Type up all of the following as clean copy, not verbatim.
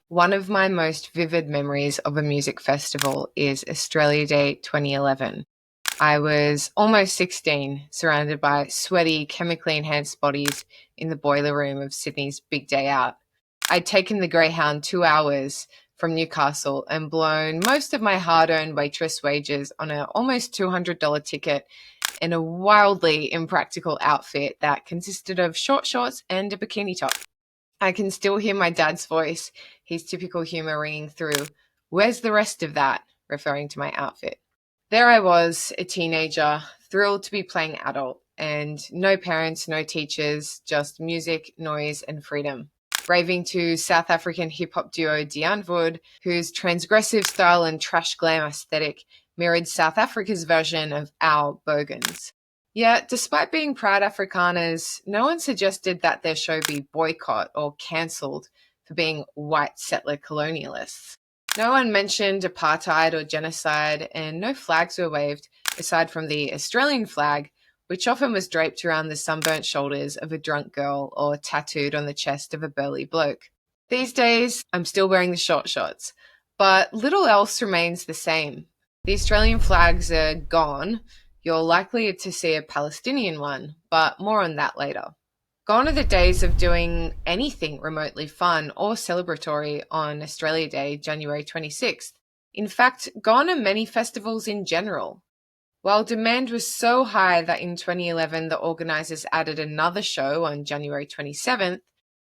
One of my most vivid memories of a music festival is Australia Day 2011. I was almost 16, surrounded by sweaty, chemically enhanced bodies in the boiler room of Sydney's Big Day Out. I'd taken the Greyhound 2 hours from Newcastle and blown most of my hard earned waitress wages on an almost $200 ticket in a wildly impractical outfit that consisted of short shorts and a bikini top. I can still hear my dad's voice, his typical humor ringing through. "Where's the rest of that?" referring to my outfit. There I was, a teenager, thrilled to be playing adult, and no parents, no teachers, just music, noise, and freedom. Raving to South African hip hop duo Wood, whose transgressive style and trash glam aesthetic mirrored South Africa's version of our Bogans. Yet, despite being proud Afrikaners, no one suggested that their show be boycott or cancelled for being white settler colonialists. No one mentioned apartheid or genocide, and no flags were waved, aside from the Australian flag, which often was draped around the sunburnt shoulders of a drunk girl or tattooed on the chest of a burly bloke. These days, I'm still wearing the short shorts, but little else remains the same. The Australian flags are gone. You're likely to see a Palestinian one, but more on that later. Gone are the days of doing anything remotely fun or celebratory on Australia Day, January 26th. In fact, gone are many festivals in general. While demand was so high that in 2011 the organisers added another show on January 27th,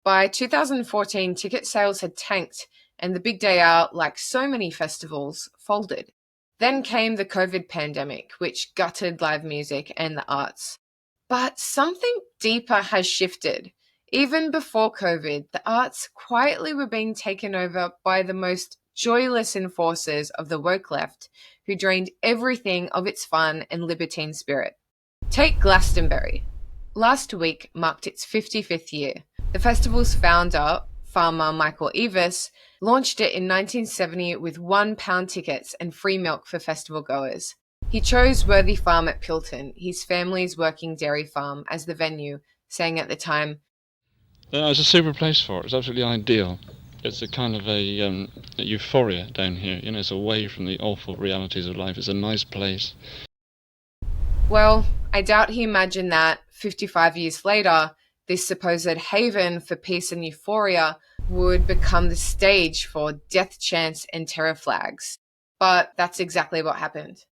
by 2014 ticket sales had tanked and the Big Day Out, like so many festivals, folded. Then came the COVID pandemic, which gutted live music and the arts. But something deeper has shifted. Even before COVID, the arts quietly were being taken over by the most joyless enforcers of the woke left, who drained everything of its fun and libertine spirit. Take Glastonbury. Last week marked its 55th year. The festival's founder, farmer Michael Eavis, launched it in 1970 with £1 tickets and free milk for festival goers. He chose Worthy Farm at Pilton, his family's working dairy farm, as the venue, saying at the time, It's a super place for it. It's absolutely ideal. It's a kind of a euphoria down here. It's away from the awful realities of life. It's a nice place. Well, I doubt he imagined that 55 years later, this supposed haven for peace and euphoria would become the stage for death chants and terror flags. But that's exactly what happened.